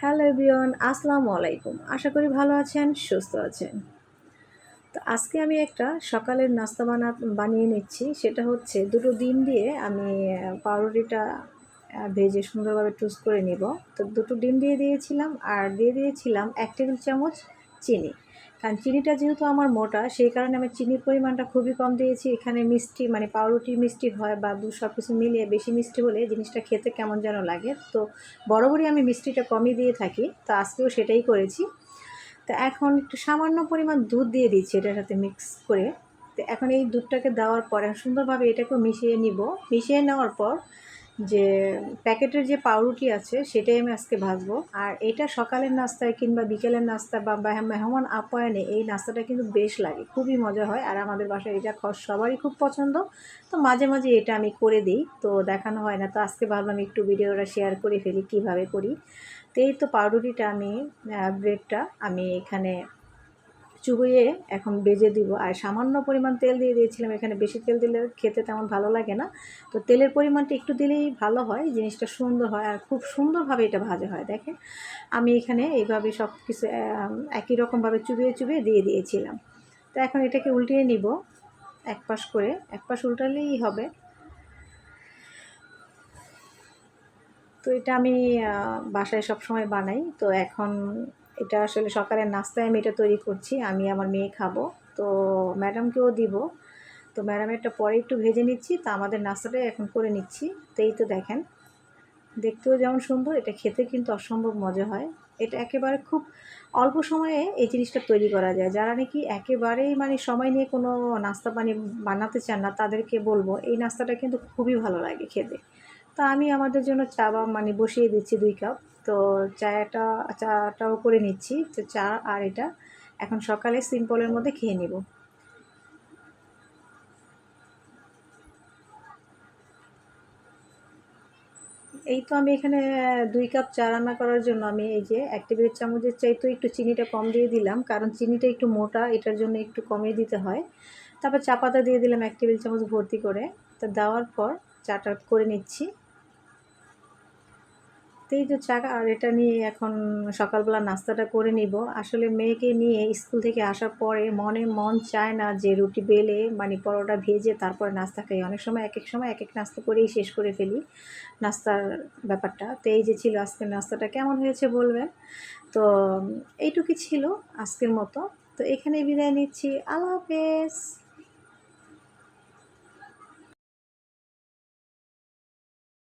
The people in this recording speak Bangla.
হ্যালো এভরিওয়ান, আসসালামু আলাইকুম। আশা করি ভালো আছেন, সুস্থ আছেন। তো আজকে আমি একটা সকালের নাস্তা বানিয়ে নিচ্ছি। সেটা হচ্ছে দুটো ডিম দিয়ে আমি পাউরুটিটা ভেজে সুন্দরভাবে টোস্ট করে নিব। তো দুটো ডিম দিয়ে দিয়েছিলাম আর দিয়ে দিয়েছিলাম ১ টেবিল চামচ চিনি। কারণ চিনিটা যেহেতু আমার মোটা, সেই কারণে আমি চিনির পরিমাণটা খুবই কম দিয়েছি। এখানে মিষ্টি মানে পাউরুটি মিষ্টি হয় বা সব কিছু মিলিয়ে বেশি মিষ্টি হলে জিনিসটা খেতে কেমন যেন লাগে। তো বরাবরই আমি মিষ্টিটা কমই দিয়ে থাকি। তো আজকেও সেটাই করেছি। তো এখন একটু সামান্য পরিমাণ দুধ দিয়ে দিচ্ছি এটার সাথে মিক্স করে। তো এখন এই দুধটাকে দেওয়ার পরে সুন্দরভাবে এটাকেও মিশিয়ে নিব। মিশিয়ে নেওয়ার পর যে প্যাকেটের যে পাউরুটি আছে সেটাই আমি আজকে ভাজবো। আর এটা সকালের নাস্তায় কিংবা বিকেলের নাস্তা বা মেহমান আপ্যায়নে এই নাস্তাটা কিন্তু বেশ লাগে, খুবই মজা হয়। আর আমাদের বাসায় এটা সবারই খুব পছন্দ। তো মাঝে মাঝে এটা আমি করে দিই, তো দেখানো হয় না। তো আজকে ভাবলাম একটু ভিডিওটা শেয়ার করে ফেলি কীভাবে করি। তো এই তো পাউরুটিটা আমি ব্রেডটা আমি এখানে চুবিয়ে এখন ভেজে দিব। আর সামান্য পরিমাণ তেল দিয়ে দিয়েছিলাম। এখানে বেশি তেল দিলে খেতে তেমন ভালো লাগে না। তো তেলের পরিমাণটা একটু দিলেই ভালো হয়, জিনিসটা সুন্দর হয় আর খুব সুন্দরভাবে এটা ভাজা হয়। দেখেন আমি এখানে এইভাবে সব কিছু একই রকমভাবে চুবিয়ে চুবিয়ে দিয়ে দিয়েছিলাম। তো এখন এটাকে উল্টিয়ে নিব এক পাশ করে, এক পাশ উল্টালেই হবে। তো এটা আমি বাসায় সবসময় বানাই। তো এখন এটা আসলে সকালের নাস্তায় আমি এটা তৈরি করছি। আমি আমার মেয়ে খাবো। তো ম্যাডামকেও দিব। তো ম্যাডামেরটা পরে একটু ভেজে নিচ্ছি। তো আমাদের নাস্তাটাই এখন করে নিচ্ছি। তো এই তো দেখেন, দেখতেও যেমন সুন্দর, এটা খেতে কিন্তু অসম্ভব মজা হয়। এটা একেবারে খুব অল্প সময়ে এই জিনিসটা তৈরি করা যায়। যারা নাকি একেবারেই মানে সময় নিয়ে কোনো নাস্তা বানাতে চান না, তাদেরকে বলবো এই নাস্তাটা কিন্তু খুবই ভালো লাগে খেতে। তো আমি আমাদের জন্য চা মানে বসিয়ে দিচ্ছি ২ কাপ। তো চাটাও করে নিচ্ছি। তো চা আর এটা এখন সকালে সিম্পলের মধ্যে খেয়ে নিব। এই তো আমি এখানে ২ কাপ চা রান্না করার জন্য আমি এই যে ১ টেবিল চামচের চাইতেও একটু চিনিটা কম দিয়ে দিলাম। কারণ চিনিটা একটু মোটা, এটার জন্য একটু কমিয়ে দিতে হয়। তারপর চা পাতা দিয়ে দিলাম ১ টেবিল চামচ ভর্তি করে। তো দেওয়ার পর চাটা করে নিচ্ছি। তো এই যে চা আর এটা নিয়ে এখন সকালবেলা নাস্তাটা করে নিব। আসলে মেয়েকে নিয়ে স্কুল থেকে আসার পরে মন চায় না যে রুটি বেলে মানে পরোটা ভেজে তারপরে নাস্তা খাই। অনেক সময় একেক সময় একেক নাস্তা করেই শেষ করে ফেলি নাস্তার ব্যাপারটা। তো এই যে ছিল আজকের নাস্তাটা, কেমন হয়েছে বলবেন। তো এইটুকুই ছিল আজকের মতো। তো এখানেই বিদায় নিচ্ছি। আল্লাহ হাফেজ।